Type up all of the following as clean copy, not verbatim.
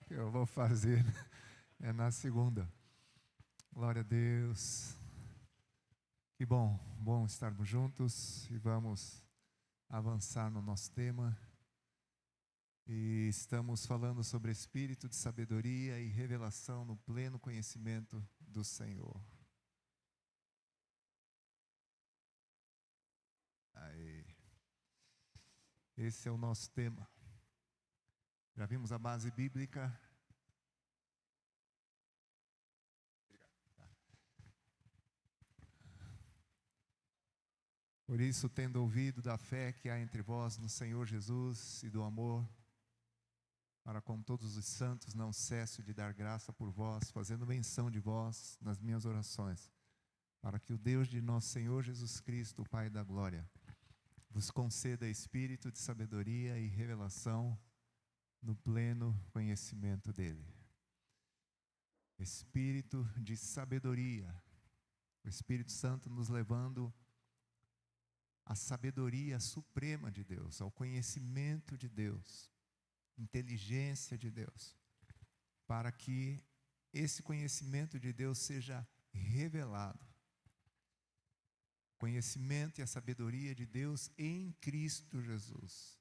que eu vou fazer é na segunda. Glória a Deus. Que bom estarmos juntos e vamos avançar no nosso tema. E estamos falando sobre espírito de sabedoria e revelação no pleno conhecimento do Senhor. Aí. Esse é o nosso tema. Já vimos a base bíblica. Por isso, tendo ouvido da fé que há entre vós no Senhor Jesus e do amor para com todos os santos, não cesso de dar graça por vós, fazendo menção de vós nas minhas orações, para que o Deus de nosso Senhor Jesus Cristo, o Pai da glória, vos conceda espírito de sabedoria e revelação no pleno conhecimento dele. Espírito de sabedoria, o Espírito Santo nos levando à sabedoria suprema de Deus, ao conhecimento de Deus, inteligência de Deus, para que esse conhecimento de Deus seja revelado. Conhecimento e a sabedoria de Deus em Cristo Jesus,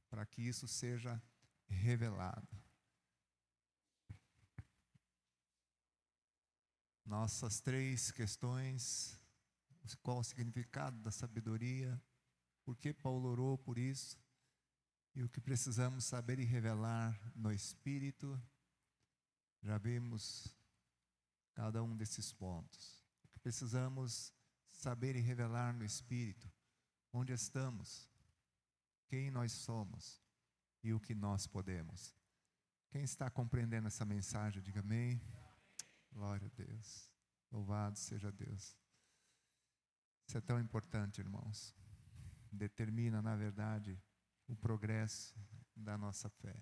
para que isso seja revelado. Nossas três questões: qual o significado da sabedoria, por que Paulo orou por isso, e o que precisamos saber e revelar no Espírito. Já vimos cada um desses pontos. O que precisamos saber e revelar no Espírito: onde estamos, quem nós somos e o que nós podemos. Quem está compreendendo essa mensagem, diga amém. Glória a Deus. Louvado seja Deus. Isso é tão importante, irmãos. Determina, na verdade, o progresso da nossa fé.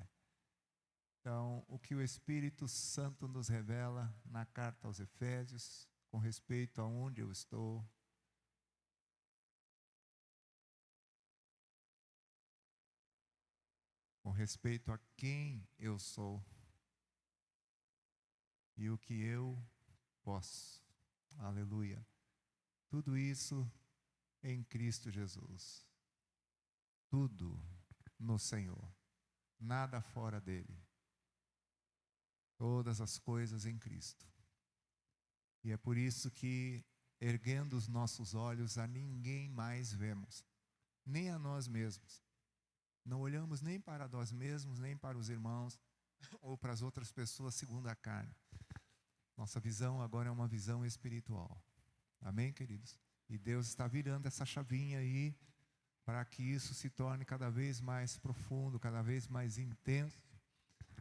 Então, o que o Espírito Santo nos revela na carta aos Efésios, com respeito a onde eu estou, com respeito a quem eu sou e o que eu posso. Aleluia. Tudo isso em Cristo Jesus. Tudo no Senhor. Nada fora dele. Todas as coisas em Cristo. E é por isso que, erguendo os nossos olhos, a ninguém mais vemos, nem a nós mesmos. Não olhamos nem para nós mesmos, nem para os irmãos, ou para as outras pessoas segundo a carne. Nossa visão agora é uma visão espiritual. Amém, queridos? E Deus está virando essa chavinha aí, para que isso se torne cada vez mais profundo, cada vez mais intenso,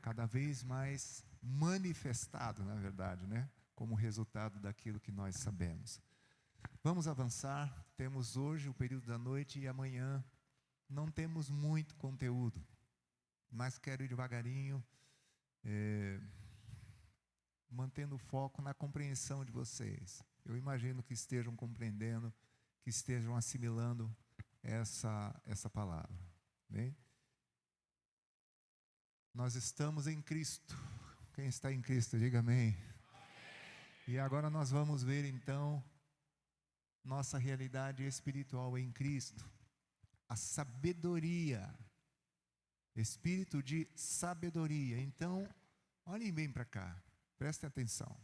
cada vez mais manifestado, na verdade, né? Como resultado daquilo que nós sabemos. Vamos avançar. Temos hoje o período da noite e amanhã não temos muito conteúdo, mas quero ir devagarinho, mantendo o foco na compreensão de vocês. Eu imagino que estejam compreendendo, que estejam assimilando essa palavra. Bem? Nós estamos em Cristo. Quem está em Cristo, diga amém. E agora nós vamos ver então nossa realidade espiritual em Cristo. A sabedoria. Espírito de sabedoria. Então, olhem bem para cá. Prestem atenção.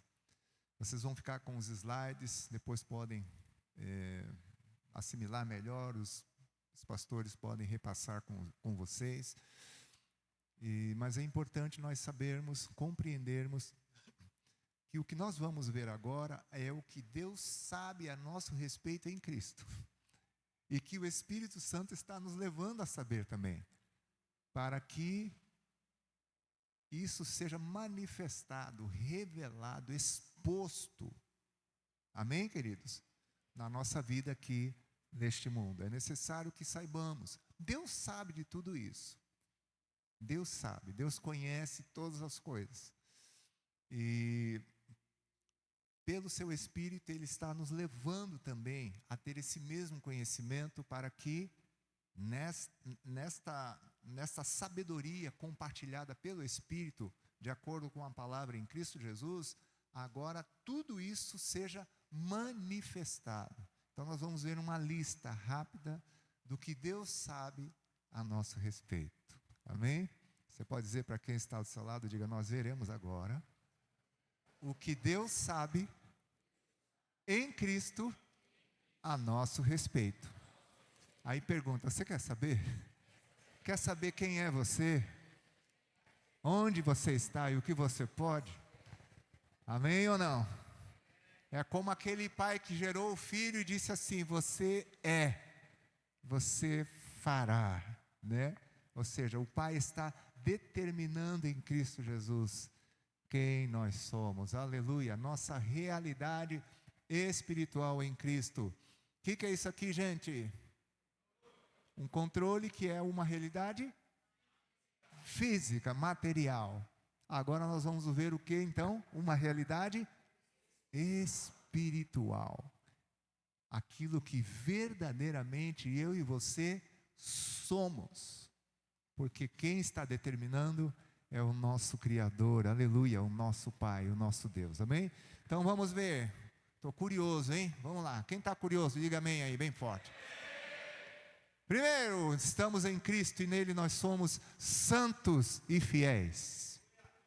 Vocês vão ficar com os slides, depois podem assimilar melhor, os pastores podem repassar com vocês. Mas é importante nós sabermos, compreendermos que o que nós vamos ver agora é o que Deus sabe a nosso respeito em Cristo. E que o Espírito Santo está nos levando a saber também, para que isso seja manifestado, revelado, exposto. Amém, queridos? Na nossa vida aqui, neste mundo. É necessário que saibamos. Deus sabe de tudo isso. Deus sabe, Deus conhece todas as coisas. E pelo seu Espírito, Ele está nos levando também a ter esse mesmo conhecimento, para que nesta sabedoria compartilhada pelo Espírito de acordo com a palavra em Cristo Jesus, agora tudo isso seja manifestado. Então nós vamos ver uma lista rápida do que Deus sabe a nosso respeito. Amém? Você pode dizer para quem está do seu lado, diga, nós veremos agora o que Deus sabe em Cristo a nosso respeito. Aí pergunta, você quer saber? Quer saber quem é você? Onde você está e o que você pode? Amém ou não? É como aquele pai que gerou o filho e disse assim, você fará, né? Ou seja, o pai está determinando em Cristo Jesus quem nós somos, aleluia, nossa realidade espiritual em Cristo. O que é isso aqui, gente? Um controle que é uma realidade física, material. Agora nós vamos ver o que então? Uma realidade espiritual. Aquilo que verdadeiramente eu e você somos. Porque quem está determinando é o nosso Criador, aleluia, o nosso Pai, o nosso Deus, amém? Então vamos ver, estou curioso, hein? Vamos lá, quem está curioso, diga amém aí, bem forte. Primeiro, estamos em Cristo e nele nós somos santos e fiéis.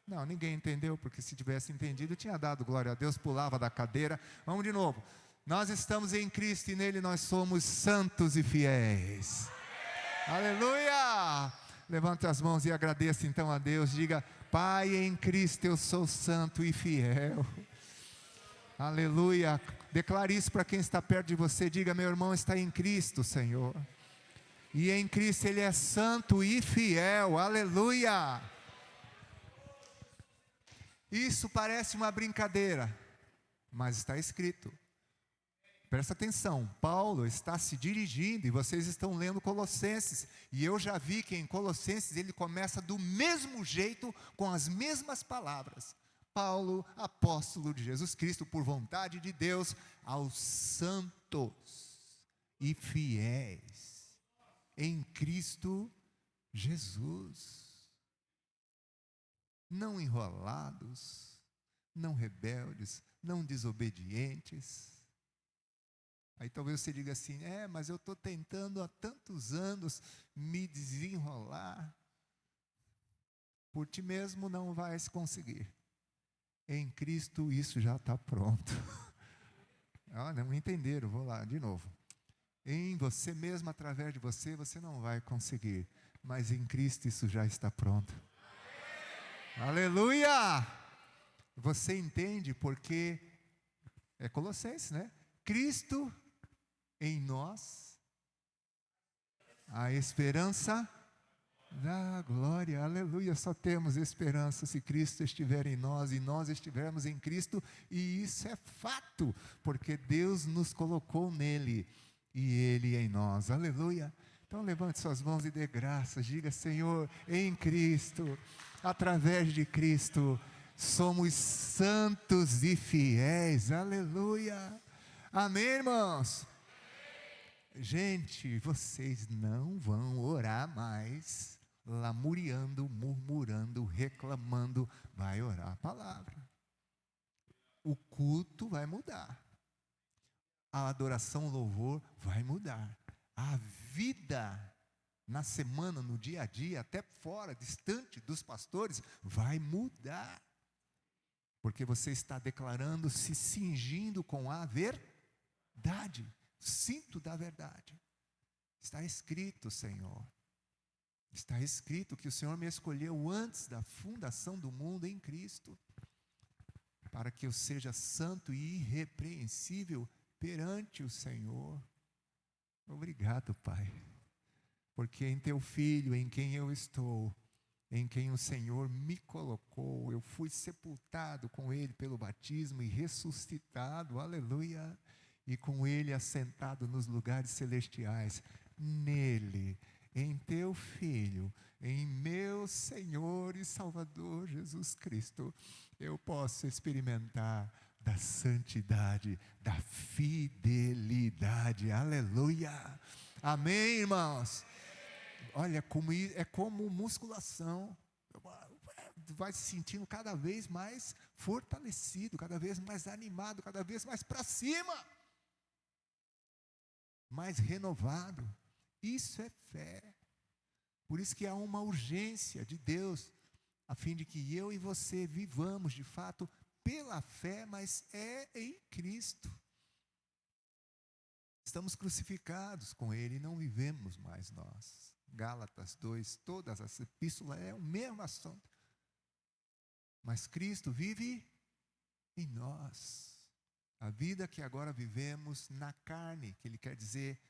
Não, ninguém entendeu, porque se tivesse entendido, tinha dado glória a Deus, pulava da cadeira. Vamos de novo. Nós estamos em Cristo e nele nós somos santos e fiéis. Aleluia! Levante as mãos e agradeça então a Deus. Diga, Pai, em Cristo eu sou santo e fiel. Aleluia! Declare isso para quem está perto de você. Diga, meu irmão está em Cristo, Senhor. E em Cristo Ele é santo e fiel, aleluia! Isso parece uma brincadeira, mas está escrito. Presta atenção, Paulo está se dirigindo, e vocês estão lendo Colossenses, e eu já vi que em Colossenses ele começa do mesmo jeito, com as mesmas palavras. Paulo, apóstolo de Jesus Cristo, por vontade de Deus, aos santos e fiéis em Cristo Jesus, não enrolados, não rebeldes, não desobedientes. Aí talvez você diga assim, mas eu estou tentando há tantos anos me desenrolar. Por ti mesmo não vais conseguir. Em Cristo isso já está pronto. Não entenderam, vou lá de novo. Em você mesmo, através de você, você não vai conseguir. Mas em Cristo isso já está pronto. Aleluia! Você entende porque é Colossenses, né? Cristo em nós, a esperança da glória, aleluia. Só temos esperança se Cristo estiver em nós e nós estivermos em Cristo, e isso é fato, porque Deus nos colocou nele e Ele em nós, aleluia. Então levante suas mãos e dê graças, diga, Senhor, em Cristo, através de Cristo, somos santos e fiéis, aleluia, amém, irmãos? Gente, vocês não vão orar mais lamuriando, murmurando, reclamando. Vai orar a palavra. O culto vai mudar. A adoração, o louvor vai mudar. A vida na semana, no dia a dia, até fora, distante dos pastores, vai mudar. Porque você está declarando, se cingindo com a verdade. Cinto da verdade. Está escrito, Senhor. Está escrito que o Senhor me escolheu antes da fundação do mundo em Cristo, para que eu seja santo e irrepreensível perante o Senhor. Obrigado, Pai, porque em Teu Filho, em quem eu estou, em quem o Senhor me colocou, eu fui sepultado com Ele pelo batismo e ressuscitado, aleluia, e com Ele assentado nos lugares celestiais, nele, em Teu Filho, em meu Senhor e Salvador Jesus Cristo, eu posso experimentar da santidade, da fidelidade, aleluia, amém, irmãos? Olha, é como musculação, vai se sentindo cada vez mais fortalecido, cada vez mais animado, cada vez mais para cima, mais renovado. Isso é fé. Por isso que há uma urgência de Deus, a fim de que eu e você vivamos de fato pela fé, mas é em Cristo. Estamos crucificados com Ele e não vivemos mais nós. Gálatas 2, todas as epístolas é o mesmo assunto. Mas Cristo vive em nós. A vida que agora vivemos na carne, que Ele quer dizer,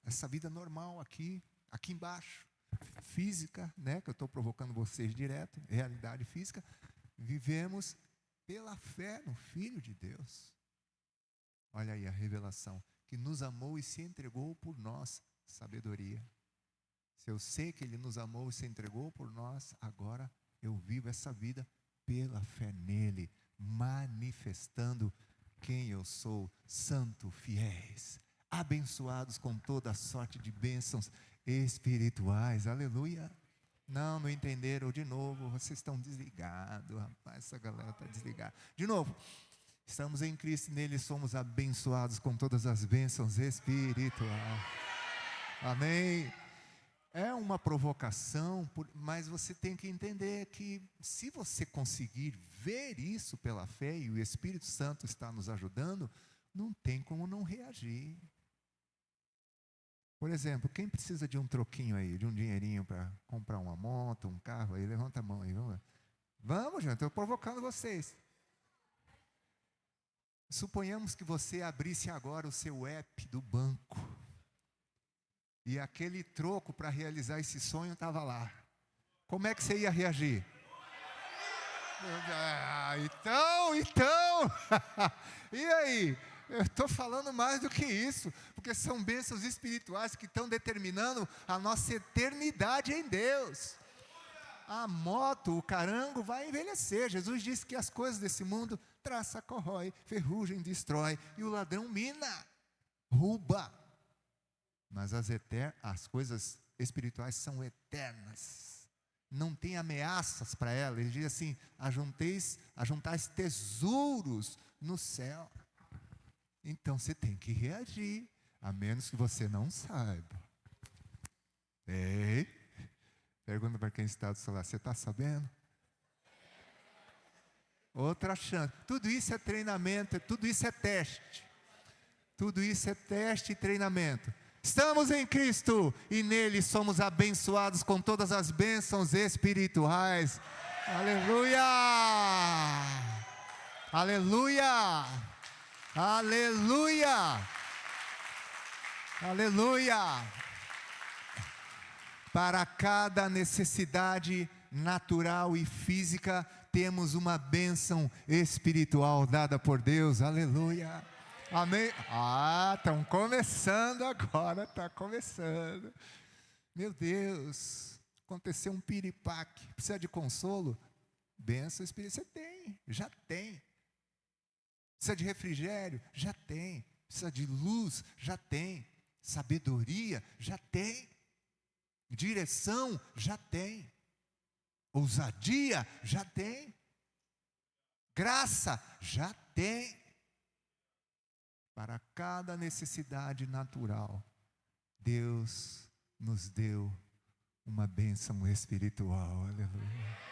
essa vida normal aqui embaixo, física, né, que eu estou provocando vocês direto, realidade física, vivemos pela fé no Filho de Deus. Olha aí a revelação, que nos amou e se entregou por nós, sabedoria. Se eu sei que Ele nos amou e se entregou por nós, agora eu vivo essa vida pela fé nele, manifestando quem eu sou, santo, fiéis, abençoados com toda a sorte de bênçãos espirituais, aleluia. Não entenderam de novo, vocês estão desligados, rapaz, essa galera está desligada. De novo, estamos em Cristo e nele somos abençoados com todas as bênçãos espirituais. Amém. É uma provocação, mas você tem que entender que se você conseguir ver isso pela fé, e o Espírito Santo está nos ajudando, não tem como não reagir. Por exemplo, quem precisa de um troquinho aí, de um dinheirinho para comprar uma moto, um carro aí, levanta a mão aí, vamos lá. Vamos, gente, estou provocando vocês. Suponhamos que você abrisse agora o seu app do banco. E aquele troco para realizar esse sonho estava lá. Como é que você ia reagir? Então. E aí? Eu estou falando mais do que isso, porque são bênçãos espirituais que estão determinando a nossa eternidade em Deus. A moto, o carango vai envelhecer. Jesus disse que as coisas desse mundo, traça, corrói, ferrugem, destrói, e o ladrão mina, rouba. Mas as coisas espirituais são eternas. Não tem ameaças para elas. Ele diz assim: ajuntais tesouros no céu. Então você tem que reagir, a menos que você não saiba. Ei, pergunta para quem está do seu lado: você está sabendo? Outra chance. Tudo isso é treinamento, tudo isso é teste. Tudo isso é teste e treinamento. Estamos em Cristo e nele somos abençoados com todas as bênçãos espirituais. Aleluia! Aleluia! Aleluia! Aleluia! Para cada necessidade natural e física, temos uma bênção espiritual dada por Deus. Aleluia! Amém? Estão começando agora, está começando. Meu Deus, aconteceu um piripaque, precisa de consolo? Bênção espiritual, você tem, já tem. Precisa de refrigério? Já tem. Precisa de luz? Já tem. Sabedoria? Já tem. Direção? Já tem. Ousadia? Já tem. Graça? Já tem. Para cada necessidade natural, Deus nos deu uma bênção espiritual. Aleluia.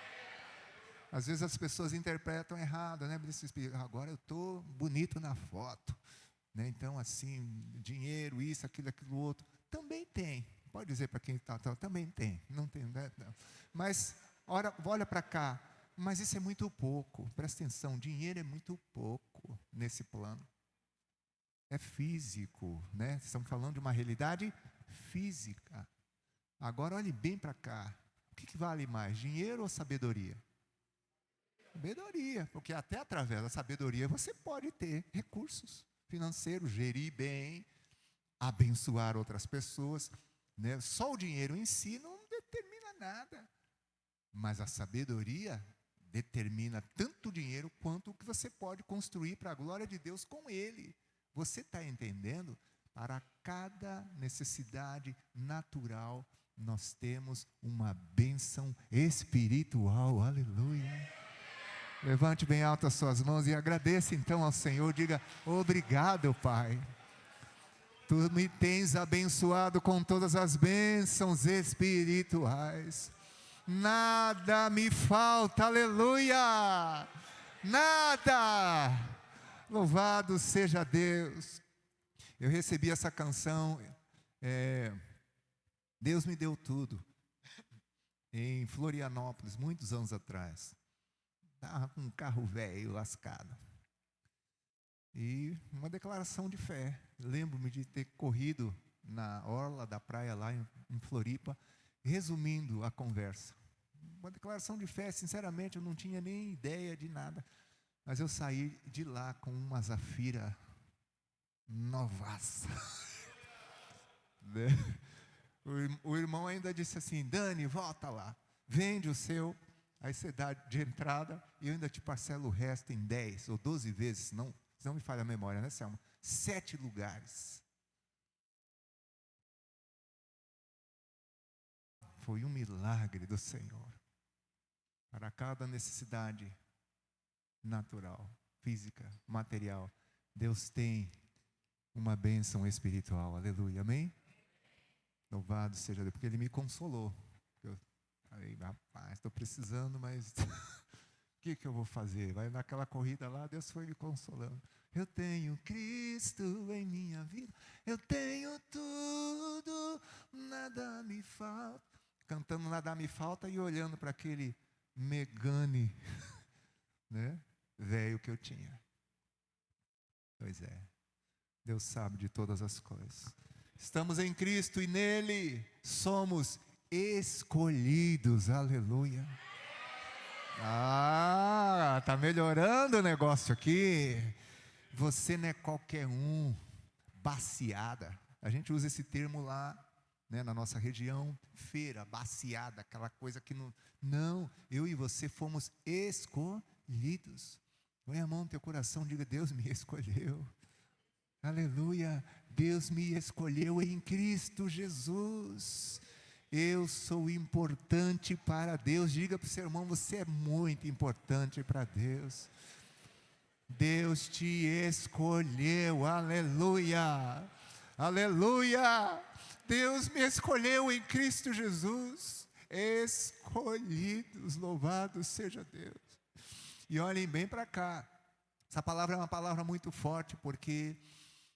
Às vezes as pessoas interpretam errado, né? Agora eu estou bonito na foto, né? Então assim, dinheiro, isso, aquilo outro, também tem. Pode dizer para quem está, também tem, não tem, né? Não. Mas olha para cá, mas isso é muito pouco. Presta atenção, dinheiro é muito pouco nesse plano. É físico, né? Estamos falando de uma realidade física. Agora olhe bem para cá. O que vale mais, dinheiro ou sabedoria? Sabedoria, porque até através da sabedoria você pode ter recursos financeiros, gerir bem, abençoar outras pessoas, né? Só o dinheiro em si não determina nada, mas a sabedoria determina tanto o dinheiro quanto o que você pode construir para a glória de Deus com ele. Você está entendendo? Para cada necessidade natural, nós temos uma bênção espiritual. Aleluia. Levante bem alto as suas mãos e agradeça então ao Senhor. Diga: obrigado, Pai. Tu me tens abençoado com todas as bênçãos espirituais. Nada me falta, aleluia. Nada. Louvado seja Deus. Eu recebi essa canção, Deus me deu tudo, em Florianópolis, muitos anos atrás. Estava com um carro velho, lascado. E uma declaração de fé. Lembro-me de ter corrido na orla da praia lá em Floripa, resumindo a conversa. Uma declaração de fé, sinceramente, eu não tinha nem ideia de nada. Mas eu saí de lá com uma Zafira novaça. Né? O irmão ainda disse assim: Dani, volta lá, vende o seu, aí você dá de entrada e eu ainda te parcelo o resto em 10 ou 12 vezes, não me falha a memória, né, Selma? 7 lugares. Foi um milagre do Senhor. Para cada necessidade natural, física, material, Deus tem uma bênção espiritual. Aleluia, amém? Louvado seja Deus, porque Ele me consolou. Eu falei: rapaz, estou precisando, mas o que eu vou fazer? Vai naquela corrida lá, Deus foi me consolando. Eu tenho Cristo em minha vida, eu tenho tudo, nada me falta. Cantando Nada Me Falta e olhando para aquele Megane, né, velho que eu tinha. Pois é, Deus sabe de todas as coisas. Estamos em Cristo e nele somos escolhidos. Aleluia. Está melhorando o negócio aqui. Você não é qualquer um. Baciada. A gente usa esse termo lá, né, na nossa região. Feira, baciada, aquela coisa que não... Não, eu e você fomos escolhidos. Põe a mão no teu coração, diga: Deus me escolheu. Aleluia. Deus me escolheu em Cristo Jesus. Eu sou importante para Deus. Diga para o seu irmão: você é muito importante para Deus. Deus te escolheu. Aleluia. Aleluia. Deus me escolheu em Cristo Jesus. Escolhidos. Louvado seja Deus. E olhem bem para cá. Essa palavra é uma palavra muito forte, porque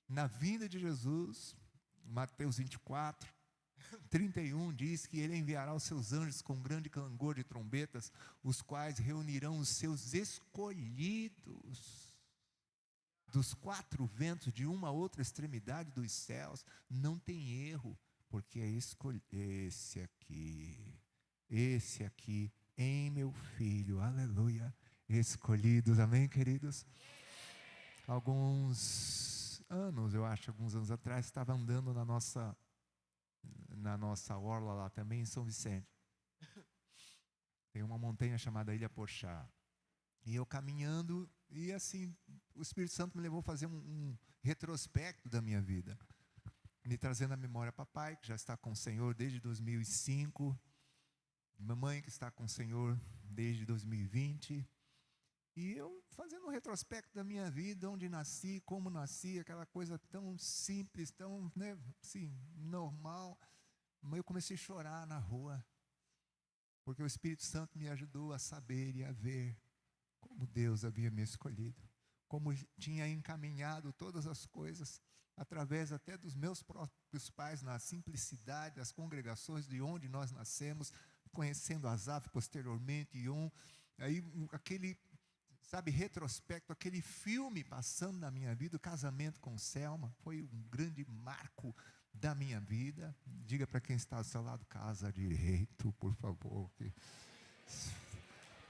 na vinda de Jesus, Mateus 24, 31 diz que Ele enviará os seus anjos com grande clangor de trombetas, os quais reunirão os seus escolhidos dos 4 ventos, de uma a outra extremidade dos céus. Não tem erro, porque é esse aqui, em meu filho, aleluia, escolhidos, amém, queridos? Alguns anos atrás, estava andando na nossa orla lá também, em São Vicente. Tem uma montanha chamada Ilha Porchá. E eu caminhando, e assim, o Espírito Santo me levou a fazer um retrospecto da minha vida, me trazendo à memória papai, que já está com o Senhor desde 2005, mamãe, que está com o Senhor desde 2020, e eu fazendo um retrospecto da minha vida, onde nasci, como nasci, aquela coisa tão simples, tão, né, assim, normal. Mas eu comecei a chorar na rua, porque o Espírito Santo me ajudou a saber e a ver como Deus havia me escolhido, como tinha encaminhado todas as coisas, através até dos meus próprios pais, na simplicidade das congregações de onde nós nascemos, conhecendo Asaf posteriormente, aí aquele, sabe, retrospecto, aquele filme passando na minha vida. O casamento com Selma foi um grande marco da minha vida. Diga para quem está ao seu lado: casa direito, por favor,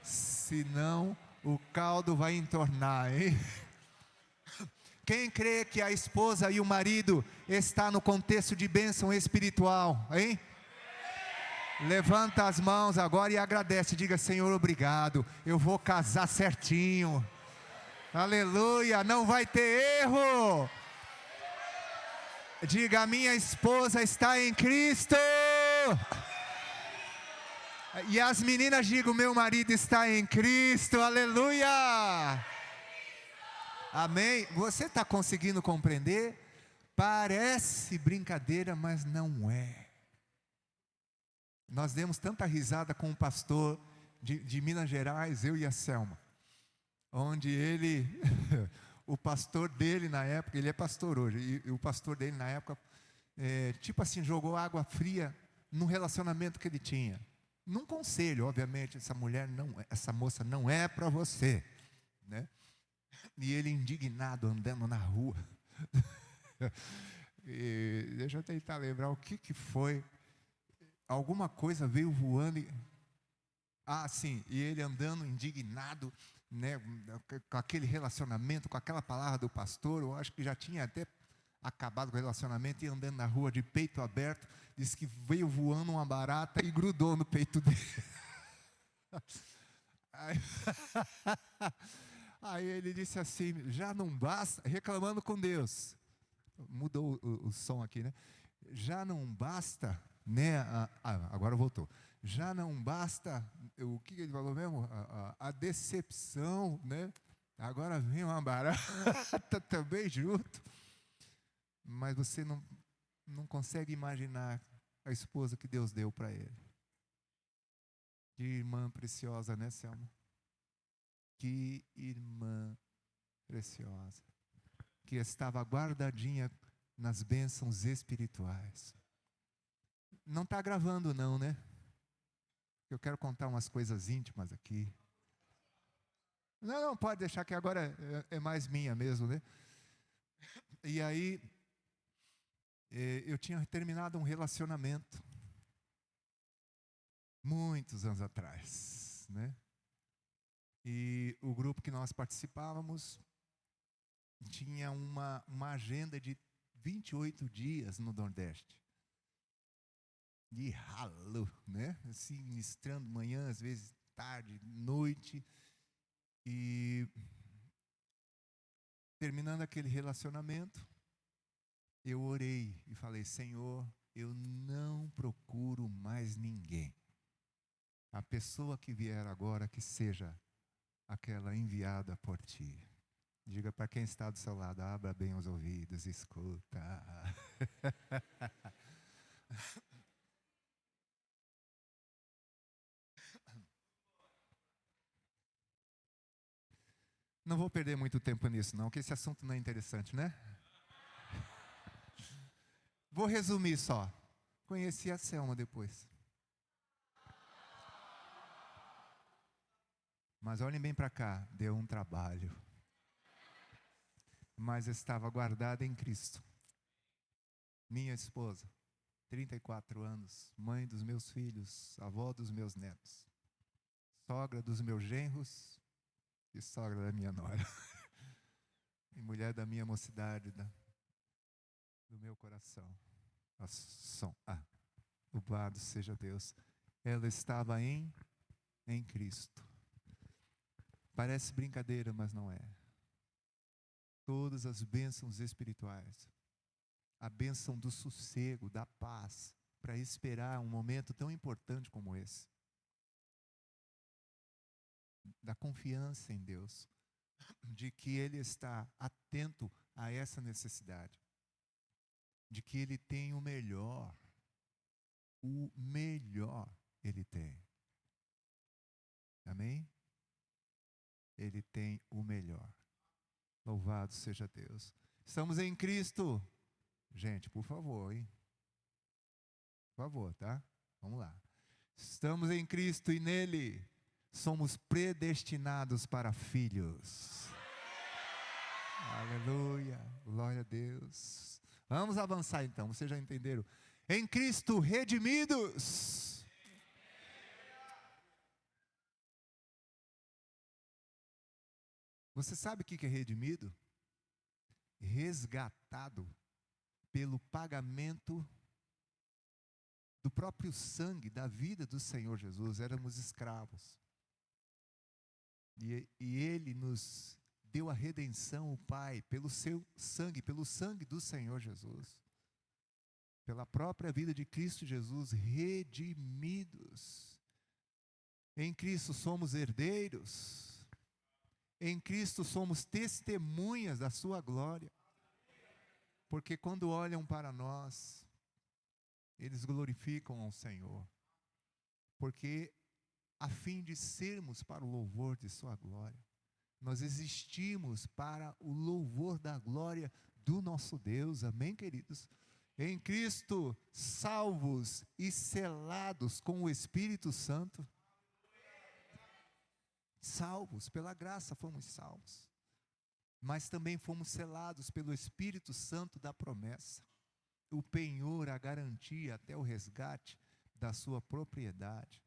senão o caldo vai entornar, hein? Quem crê que a esposa e o marido está no contexto de bênção espiritual, hein? Levanta as mãos agora e agradece. Diga: Senhor, obrigado, eu vou casar certinho. Aleluia, não vai ter erro. Diga: minha esposa está em Cristo. E as meninas digam, meu marido está em Cristo, aleluia. Amém? Você está conseguindo compreender? Parece brincadeira, mas não é. Nós demos tanta risada com o pastor de Minas Gerais, eu e a Selma, onde ele, o pastor dele na época, ele é pastor hoje, e o pastor dele na época, tipo assim, jogou água fria no relacionamento que ele tinha. Num conselho, obviamente, essa moça não é para você, né? E ele indignado andando na rua. E deixa eu tentar lembrar o que foi. Alguma coisa veio voando sim, e ele andando indignado, né, com aquele relacionamento, com aquela palavra do pastor. Eu acho que já tinha até acabado com o relacionamento e andando na rua de peito aberto, disse que veio voando uma barata e grudou no peito dele. Aí, aí ele disse assim, já não basta, reclamando com Deus, mudou o som aqui, né? Já não basta, né? Agora voltou. Já não basta, o que ele falou mesmo? A decepção, né? Agora vem uma barata também junto. Mas você não consegue imaginar a esposa que Deus deu para ele. Que irmã preciosa, né, Selma? Que irmã preciosa. Que estava guardadinha nas bênçãos espirituais. Não está gravando não, né? Eu quero contar umas coisas íntimas aqui. Não, pode deixar que agora é mais minha mesmo, né? E aí, eu tinha terminado um relacionamento muitos anos atrás, né? E o grupo que nós participávamos tinha uma agenda de 28 dias no Nordeste. De ralo, né? Assim, ministrando manhã, às vezes tarde, noite. E terminando aquele relacionamento, eu orei e falei, Senhor, eu não procuro mais ninguém. A pessoa que vier agora, que seja aquela enviada por ti. Diga para quem está do seu lado, abra bem os ouvidos, escuta. Não vou perder muito tempo nisso não, porque esse assunto não é interessante, né? Vou resumir só. Conheci a Selma depois. Mas olhem bem para cá, deu um trabalho. Mas estava guardada em Cristo. Minha esposa, 34 anos, mãe dos meus filhos, avó dos meus netos, sogra dos meus genros e sogra da minha nora. E mulher da minha mocidade, do meu coração. Louvado seja Deus. Ela estava em Cristo. Parece brincadeira, mas não é. Todas as bênçãos espirituais, a bênção do sossego, da paz, para esperar um momento tão importante como esse, da confiança em Deus, de que Ele está atento a essa necessidade, de que Ele tem o melhor Ele tem. Amém? Ele tem o melhor. Louvado seja Deus. Estamos em Cristo. Gente, por favor, hein? Por favor, tá? Vamos lá. Estamos em Cristo e nele somos predestinados para filhos. Aleluia. Glória a Deus. Vamos avançar então, vocês já entenderam? Em Cristo redimidos. Você sabe o que é redimido? Resgatado pelo pagamento do próprio sangue, da vida do Senhor Jesus. Éramos escravos. E Ele nos deu a redenção, o Pai, pelo seu sangue, pelo sangue do Senhor Jesus. pela própria vida de Cristo Jesus, redimidos. Em Cristo somos herdeiros. Em Cristo somos testemunhas da sua glória. Porque quando olham para nós, eles glorificam ao Senhor. Porque a fim de sermos para o louvor de sua glória, nós existimos para o louvor da glória do nosso Deus. Amém, queridos? Em Cristo, salvos e selados com o Espírito Santo. Salvos, pela graça fomos salvos. Mas também fomos selados pelo Espírito Santo da promessa. O penhor, a garantia, até o resgate da sua propriedade.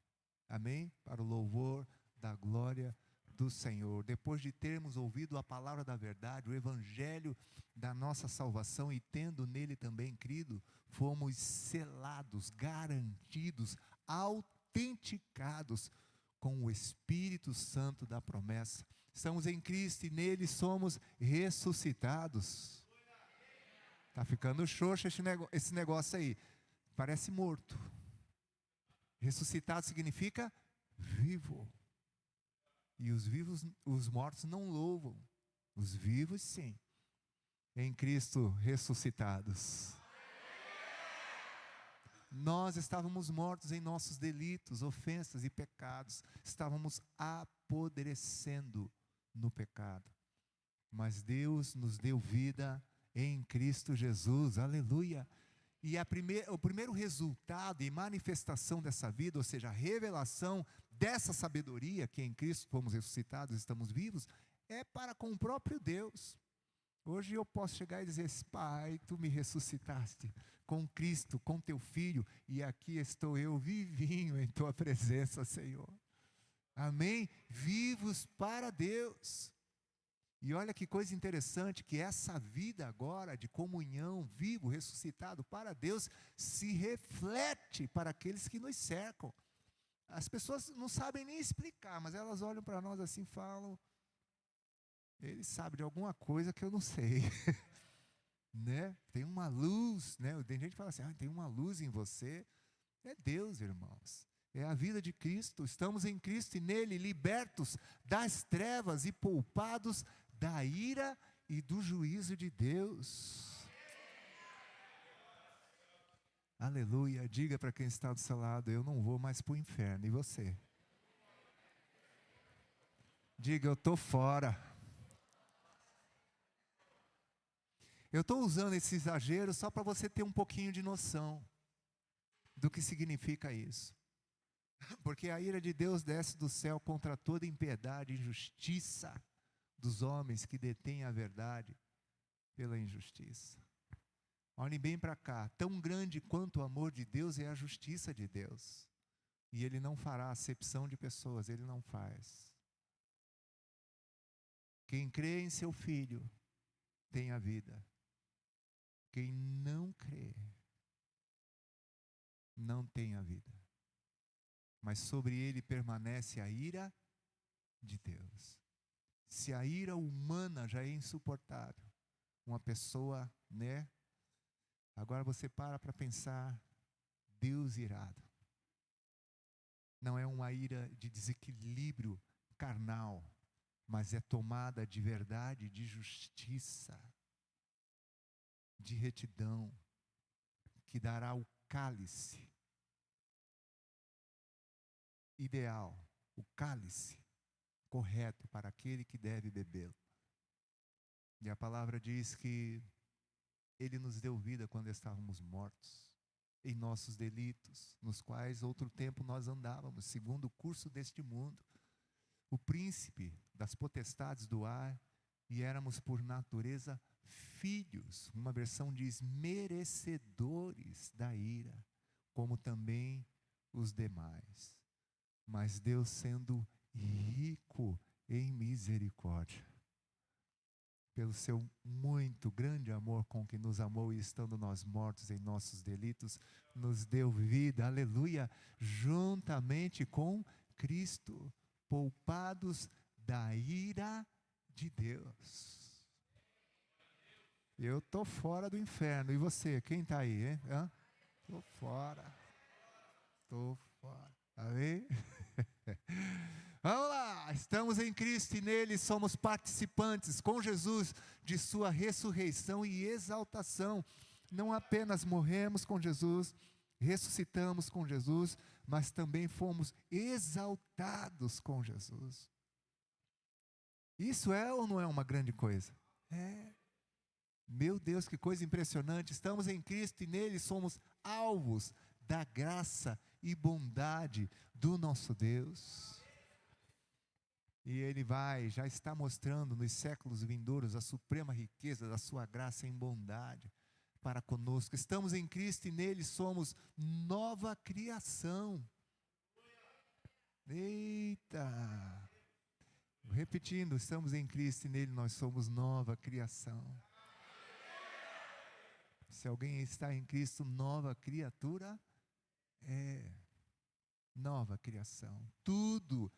Amém? Para o louvor da glória do Senhor. Depois de termos ouvido a palavra da verdade, o evangelho da nossa salvação e tendo nele também crido, fomos selados, garantidos, autenticados com o Espírito Santo da promessa. Estamos em Cristo e nele somos ressuscitados. Está ficando xoxo esse negócio aí. Parece morto. Ressuscitado significa vivo. E os mortos não louvam. Os vivos sim. Em Cristo ressuscitados. Nós estávamos mortos em nossos delitos, ofensas e pecados. Estávamos apodrecendo no pecado. Mas Deus nos deu vida em Cristo Jesus. Aleluia. E o primeiro resultado e manifestação dessa vida, ou seja, a revelação dessa sabedoria, que em Cristo fomos ressuscitados, estamos vivos, é para com o próprio Deus. Hoje eu posso chegar e dizer: Pai, Tu me ressuscitaste com Cristo, com Teu Filho, e aqui estou eu vivinho em Tua presença, Senhor. Amém? Vivos para Deus. E olha que coisa interessante, que essa vida agora de comunhão, vivo, ressuscitado para Deus, se reflete para aqueles que nos cercam. As pessoas não sabem nem explicar, mas elas olham para nós assim e falam: ele sabe de alguma coisa que eu não sei. Né? Tem uma luz, né? Tem gente que fala assim: tem uma luz em você. É Deus, irmãos. É a vida de Cristo. Estamos em Cristo e nele libertos das trevas e poupados da ira e do juízo de Deus. Aleluia. Diga para quem está do seu lado: eu não vou mais para o inferno. E você? Diga: eu estou fora. Eu estou usando esse exagero só para você ter um pouquinho de noção do que significa isso. Porque a ira de Deus desce do céu contra toda impiedade e injustiça dos homens que detêm a verdade pela injustiça. Olhem bem para cá: tão grande quanto o amor de Deus é a justiça de Deus. E Ele não fará acepção de pessoas, Ele não faz. Quem crê em seu Filho tem a vida. Quem não crê não tem a vida. Mas sobre ele permanece a ira de Deus. Se a ira humana já é insuportável, uma pessoa, né? Agora você para pensar: Deus irado. Não é uma ira de desequilíbrio carnal, mas é tomada de verdade, de justiça, de retidão, que dará o cálice ideal, o cálice correto para aquele que deve bebê-lo. E a palavra diz que Ele nos deu vida quando estávamos mortos em nossos delitos, nos quais outro tempo nós andávamos, segundo o curso deste mundo, o príncipe das potestades do ar, e éramos por natureza filhos. Uma versão diz merecedores da ira, como também os demais. Mas Deus, sendo rico em misericórdia, pelo seu muito grande amor com que nos amou, e estando nós mortos em nossos delitos, nos deu vida, aleluia, juntamente com Cristo, poupados da ira de Deus. Eu estou fora do inferno, e você, quem está aí, hein? Tô fora. Tô fora. Amém? Vamos lá, estamos em Cristo e nele somos participantes com Jesus de sua ressurreição e exaltação. Não apenas morremos com Jesus, ressuscitamos com Jesus, mas também fomos exaltados com Jesus. Isso é ou não é uma grande coisa? É. Meu Deus, que coisa impressionante. Estamos em Cristo e nele somos alvos da graça e bondade do nosso Deus. E Ele já está mostrando nos séculos vindouros a suprema riqueza da sua graça em bondade para conosco. Estamos em Cristo e nele somos nova criação. Eita! Repetindo, estamos em Cristo e nele nós somos nova criação. Se alguém está em Cristo, nova criatura é. Nova criação. Tudo,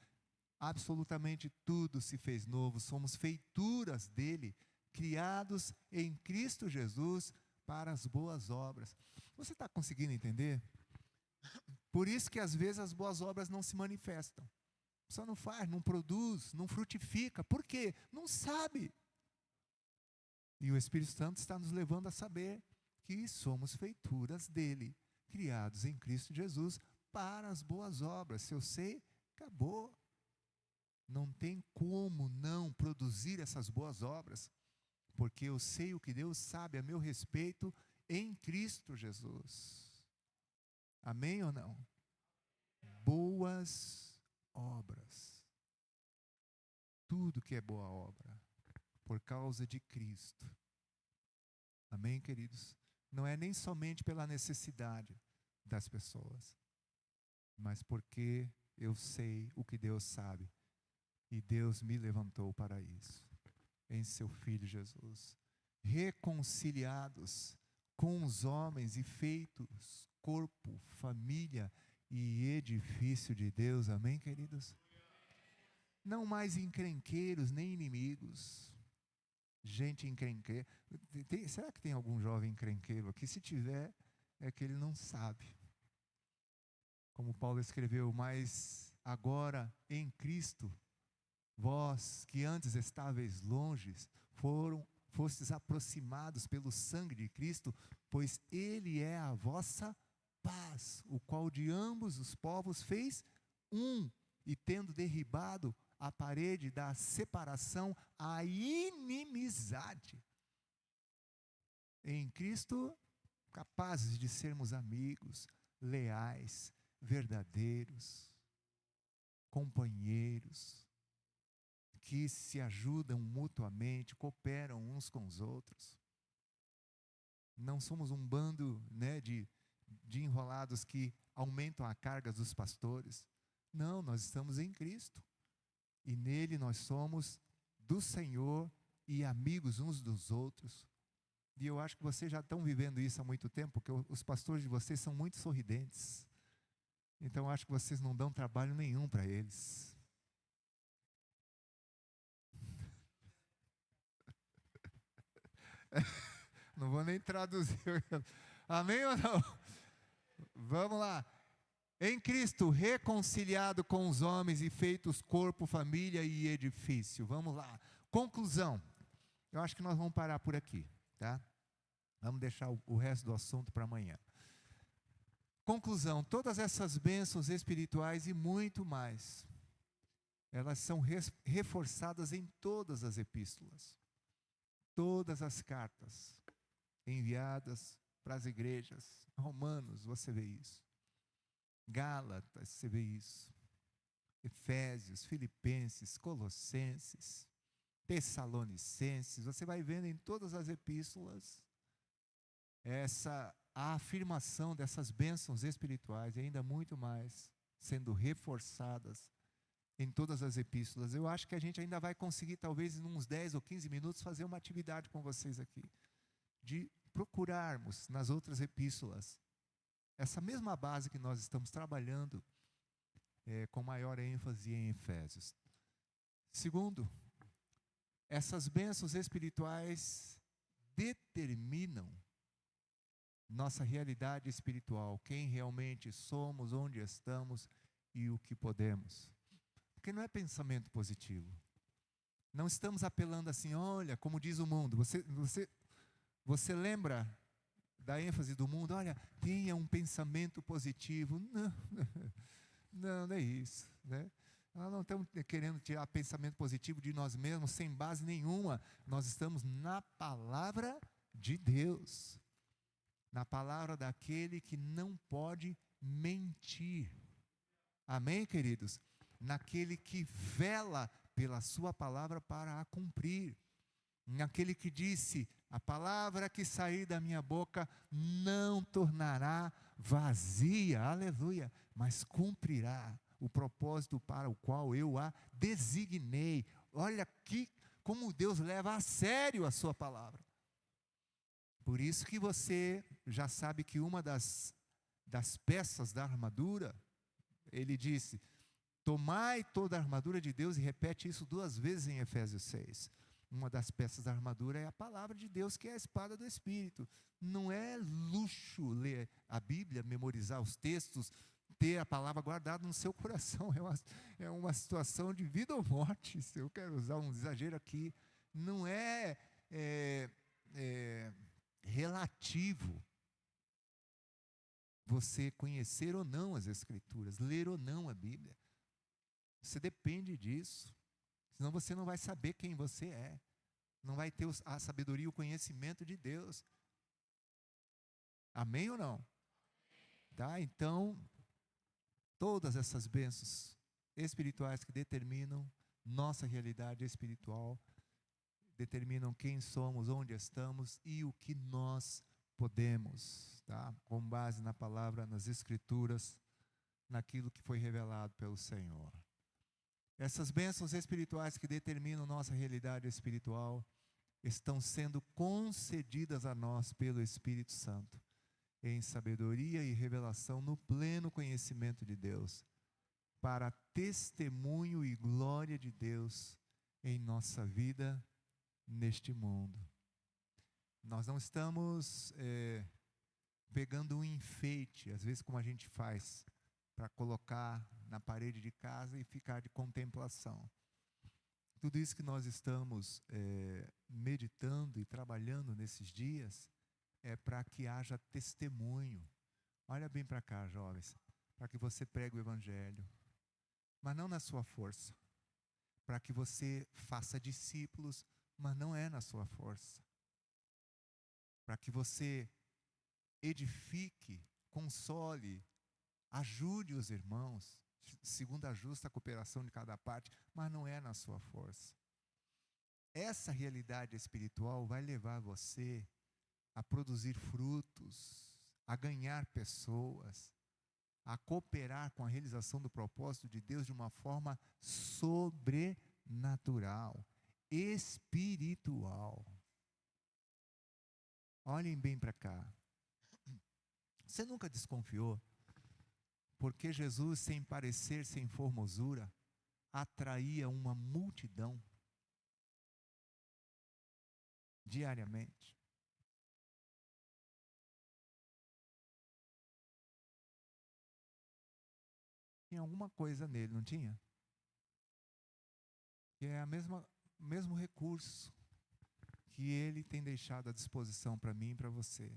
absolutamente tudo se fez novo. Somos feituras dele, criados em Cristo Jesus para as boas obras. Você está conseguindo entender? Por isso que às vezes as boas obras não se manifestam. Só não faz, não produz, não frutifica. Por quê? Não sabe. E o Espírito Santo está nos levando a saber que somos feituras dele, criados em Cristo Jesus para as boas obras. Se eu sei, acabou. Não tem como não produzir essas boas obras, porque eu sei o que Deus sabe a meu respeito em Cristo Jesus. Amém ou não? Boas obras. Tudo que é boa obra, por causa de Cristo. Amém, queridos? Não é nem somente pela necessidade das pessoas, mas porque eu sei o que Deus sabe. E Deus me levantou para isso, em seu Filho Jesus. Reconciliados com os homens e feitos corpo, família e edifício de Deus. Amém, queridos? Não mais encrenqueiros nem inimigos. Gente encrenqueira. Será que tem algum jovem encrenqueiro aqui? Se tiver, é que ele não sabe. Como Paulo escreveu, mas agora em Cristo, vós que antes estáveis longes, fostes aproximados pelo sangue de Cristo, pois Ele é a vossa paz, o qual de ambos os povos fez um, e tendo derribado a parede da separação, a inimizade. Em Cristo, capazes de sermos amigos, leais, verdadeiros, companheiros, que se ajudam mutuamente, cooperam uns com os outros. Não somos um bando, de enrolados que aumentam a carga dos pastores. Não, nós estamos em Cristo. E nele nós somos do Senhor e amigos uns dos outros. E eu acho que vocês já estão vivendo isso há muito tempo, porque os pastores de vocês são muito sorridentes. Então eu acho que vocês não dão trabalho nenhum para eles. Não vou nem traduzir. Amém ou não? Vamos lá. Em Cristo, reconciliado com os homens e feitos corpo, família e edifício. Vamos lá. Conclusão. Eu acho que nós vamos parar por aqui, tá? Vamos deixar o resto do assunto para amanhã. Conclusão. Todas essas bênçãos espirituais e muito mais, elas são reforçadas em todas as epístolas. Todas as cartas enviadas para as igrejas. Romanos, você vê isso. Gálatas, você vê isso. Efésios, Filipenses, Colossenses, Tessalonicenses, você vai vendo em todas as epístolas a afirmação dessas bênçãos espirituais, e ainda muito mais, sendo reforçadas em todas as epístolas. Eu acho que a gente ainda vai conseguir, talvez em uns 10 ou 15 minutos, fazer uma atividade com vocês aqui, de procurarmos nas outras epístolas essa mesma base que nós estamos trabalhando com maior ênfase em Efésios. Segundo, essas bênçãos espirituais determinam nossa realidade espiritual, quem realmente somos, onde estamos e o que podemos. Porque não é pensamento positivo. Não estamos apelando assim, olha, como diz o mundo. Você lembra da ênfase do mundo? Olha, tenha um pensamento positivo. Não, não é isso, né? Nós não estamos querendo tirar pensamento positivo de nós mesmos sem base nenhuma. Nós estamos na palavra de Deus. Na palavra daquele que não pode mentir. Amém, queridos? Naquele que vela pela sua palavra para a cumprir. Naquele que disse, a palavra que sair da minha boca não tornará vazia, aleluia, mas cumprirá o propósito para o qual eu a designei. Olha aqui como Deus leva a sério a sua palavra. Por isso que você já sabe que uma das peças da armadura, ele disse, tomai toda a armadura de Deus, e repete isso 2 vezes em Efésios 6. Uma das peças da armadura é a palavra de Deus, que é a espada do Espírito. Não é luxo ler a Bíblia, memorizar os textos, ter a palavra guardada no seu coração. É uma situação de vida ou morte. Se eu quero usar um exagero aqui, não é relativo você conhecer ou não as Escrituras, ler ou não a Bíblia. Você depende disso. Senão você não vai saber quem você é. Não vai ter a sabedoria e o conhecimento de Deus. Amém ou não? Tá? Então, todas essas bênçãos espirituais que determinam nossa realidade espiritual, determinam quem somos, onde estamos e o que nós podemos, tá? Com base na palavra, nas Escrituras, naquilo que foi revelado pelo Senhor. Essas bênçãos espirituais que determinam nossa realidade espiritual estão sendo concedidas a nós pelo Espírito Santo, em sabedoria e revelação no pleno conhecimento de Deus, para testemunho e glória de Deus em nossa vida neste mundo. Nós não estamos pegando um enfeite, às vezes como a gente faz, para colocar na parede de casa e ficar de contemplação. Tudo isso que nós estamos meditando e trabalhando nesses dias é para que haja testemunho. Olha bem para cá, jovens, para que você pregue o Evangelho, mas não na sua força. Para que você faça discípulos, mas não é na sua força. Para que você edifique, console, ajude os irmãos, segundo a justa cooperação de cada parte, mas não é na sua força. Essa realidade espiritual vai levar você a produzir frutos, a ganhar pessoas, a cooperar com a realização do propósito de Deus de uma forma sobrenatural, espiritual. Olhem bem para cá. Você nunca desconfiou? Porque Jesus, sem parecer, sem formosura, atraía uma multidão diariamente. Tinha alguma coisa nele, não tinha? Que é o mesmo recurso que ele tem deixado à disposição para mim e para você.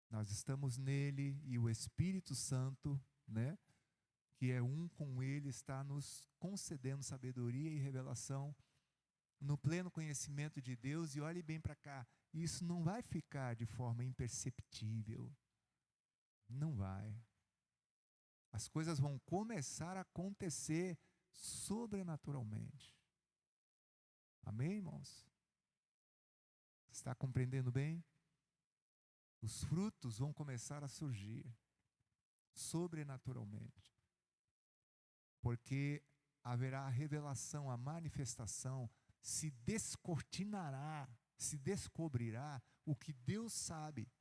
Nós estamos nele e o Espírito Santo, né, que é um com ele, está nos concedendo sabedoria e revelação no pleno conhecimento de Deus. E olhe bem para cá, isso não vai ficar de forma imperceptível. Não vai. As coisas vão começar a acontecer sobrenaturalmente. Amém, irmãos? Está compreendendo bem? Os frutos vão começar a surgir sobrenaturalmente. Porque haverá a revelação, a manifestação, se descortinará, se descobrirá o que Deus sabe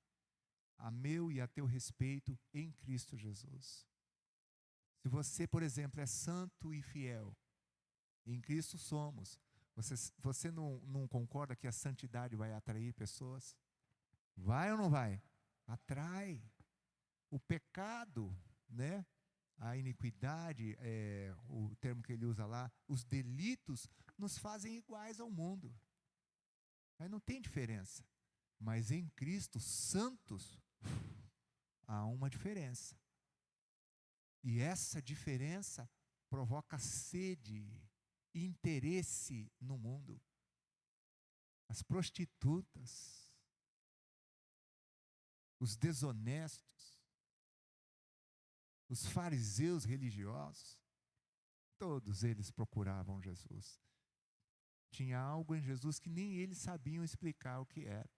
a meu e a teu respeito em Cristo Jesus. Se você, por exemplo, é santo e fiel, em Cristo somos, você não concorda que a santidade vai atrair pessoas? Vai ou não vai? atrai. O pecado, né? A iniquidade, o termo que ele usa lá, os delitos, nos fazem iguais ao mundo. Aí não tem diferença. Mas em Cristo, santos, há uma diferença. E essa diferença provoca sede, interesse no mundo. As prostitutas, os desonestos, os fariseus religiosos, todos eles procuravam Jesus. Tinha algo em Jesus que nem eles sabiam explicar o que era,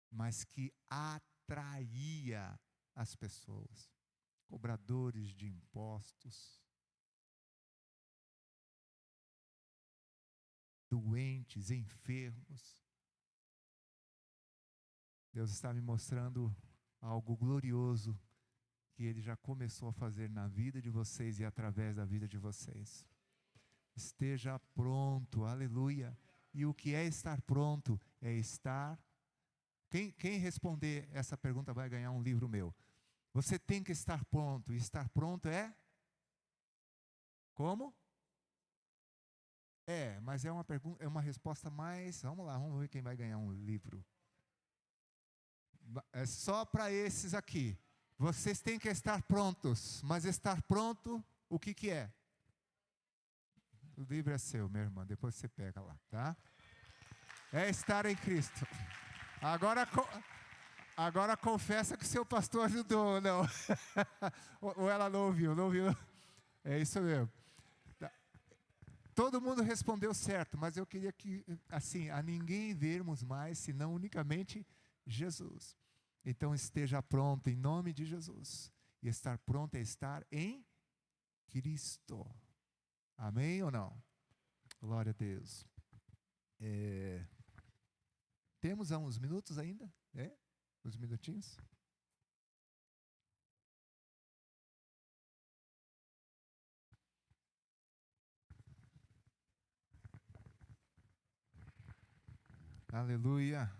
mas que atraía as pessoas. Cobradores de impostos, doentes, enfermos. Deus está me mostrando algo glorioso que Ele já começou a fazer na vida de vocês e através da vida de vocês. Esteja pronto, aleluia. E o que é estar pronto? É estar... Quem responder essa pergunta vai ganhar um livro meu. Você tem que estar pronto. E estar pronto é? Como? Mas é uma pergunta, é uma resposta mais... Vamos lá, vamos ver quem vai ganhar um livro. É só para esses aqui. Vocês têm que estar prontos. Mas estar pronto, o que é? O livro é seu, minha irmã. Depois você pega lá, tá? É estar em Cristo. Agora confessa que seu pastor ajudou, não? Ou ela não ouviu, não ouviu? É isso mesmo. Todo mundo respondeu certo, mas eu queria que, assim, a ninguém vermos mais, senão unicamente Jesus. Então esteja pronto em nome de Jesus. E estar pronto é estar em Cristo. Amém ou não? Glória a Deus. Temos uns minutos ainda? Uns minutinhos? Aleluia.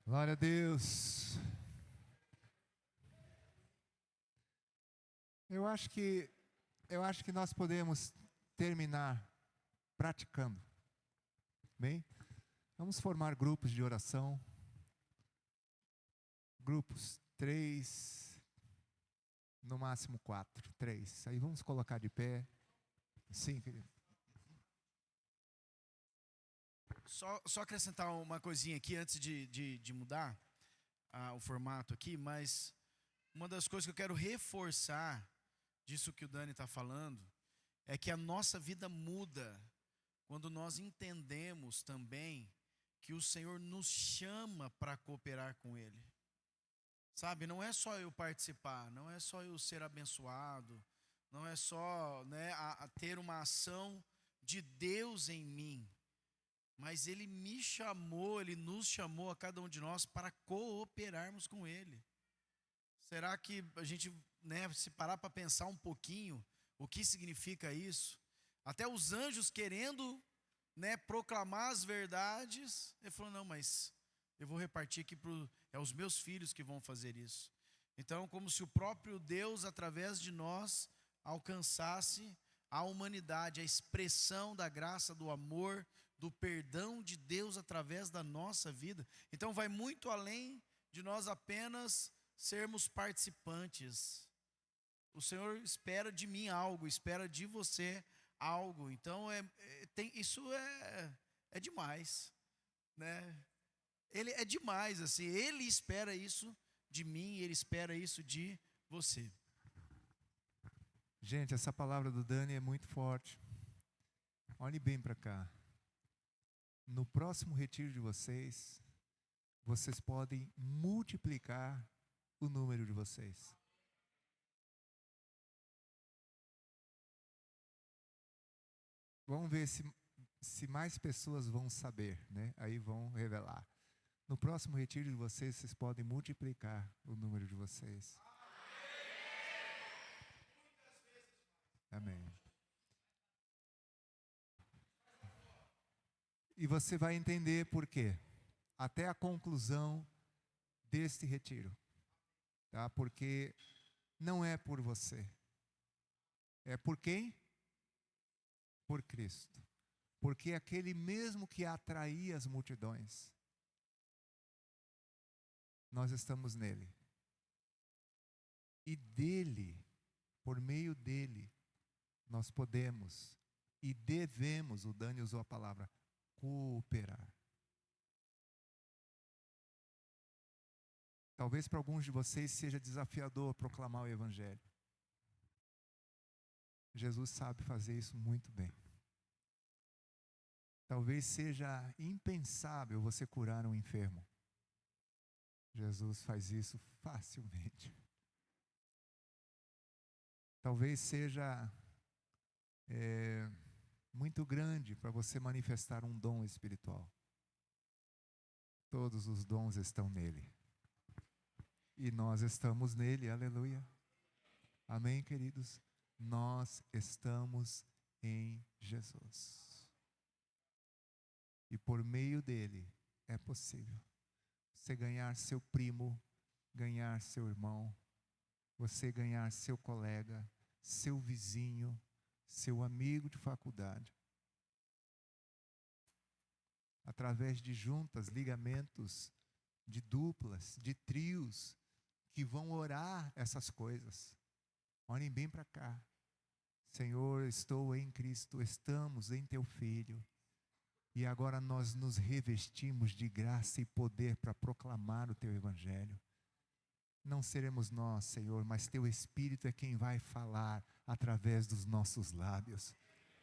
Glória a Deus. Eu acho que nós podemos terminar praticando. Bem? Vamos formar grupos de oração. Grupos 3, no máximo 4, 3. Aí vamos colocar de pé. Sim, querido. Só acrescentar uma coisinha aqui antes de mudar o formato aqui, mas uma das coisas que eu quero reforçar disso que o Dani está falando é que a nossa vida muda quando nós entendemos também que o Senhor nos chama para cooperar com Ele. Sabe, não é só eu participar, não é só eu ser abençoado, não é só, né, a ter uma ação de Deus em mim, mas Ele me chamou, Ele nos chamou a cada um de nós para cooperarmos com Ele. Será que a gente, né, se parar para pensar um pouquinho o que significa isso? Até os anjos querendo, né, proclamar as verdades, ele falou, não, mas eu vou repartir aqui para os meus filhos que vão fazer isso. Então, como se o próprio Deus, através de nós, alcançasse a humanidade, a expressão da graça, do amor, do perdão de Deus através da nossa vida. Então, vai muito além de nós apenas sermos participantes. O Senhor espera de mim algo, espera de você algo. Então, isso é demais, né? Ele é demais, assim. Ele espera isso de mim, Ele espera isso de você. Gente, essa palavra do Dani é muito forte. Olhe bem para cá. No próximo retiro de vocês, vocês podem multiplicar o número de vocês. Vamos ver se mais pessoas vão saber, né? Aí vão revelar. No próximo retiro de vocês, vocês podem multiplicar o número de vocês. Amém. E você vai entender por quê. Até a conclusão deste retiro. Tá? Porque não é por você. É por quem? Por Cristo. Porque aquele mesmo que atraía as multidões, nós estamos nele. E dele, por meio dele, nós podemos e devemos, o Dani usou a palavra, cooperar. Talvez para alguns de vocês seja desafiador proclamar o Evangelho. Jesus sabe fazer isso muito bem. Talvez seja impensável você curar um enfermo. Jesus faz isso facilmente. Talvez seja muito grande para você manifestar um dom espiritual. Todos os dons estão nele. E nós estamos nele, aleluia. Amém, queridos? Nós estamos em Jesus. E por meio dele é possível você ganhar seu primo, ganhar seu irmão, você ganhar seu colega, seu vizinho, seu amigo de faculdade. Através de juntas, ligamentos, de duplas, de trios, que vão orar essas coisas. Olhem bem para cá. Senhor, estou em Cristo, estamos em Teu Filho. E agora nós nos revestimos de graça e poder para proclamar o Teu Evangelho. Não seremos nós, Senhor, mas Teu Espírito é quem vai falar através dos nossos lábios.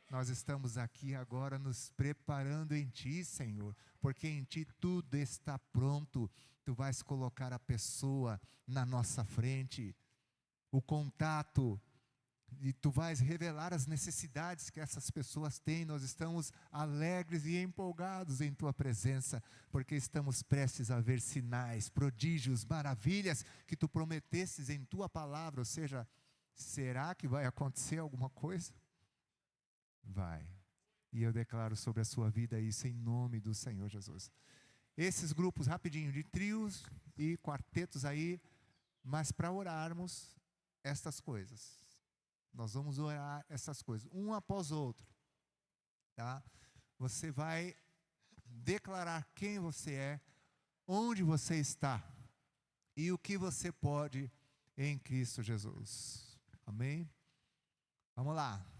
Nós estamos aqui agora nos preparando em Ti, Senhor, porque em Ti tudo está pronto. Tu vais colocar a pessoa na nossa frente, o contato, e Tu vais revelar as necessidades que essas pessoas têm. Nós estamos alegres e empolgados em Tua presença, porque estamos prestes a ver sinais, prodígios, maravilhas que Tu prometestes em Tua palavra. Ou seja, será que vai acontecer alguma coisa? Vai. E eu declaro sobre a sua vida isso em nome do Senhor Jesus. Esses grupos rapidinho de trios e quartetos aí, mas para orarmos estas coisas. Nós vamos orar essas coisas, um após o outro. Tá? Você vai declarar quem você é, onde você está e o que você pode em Cristo Jesus. Amém? Vamos lá.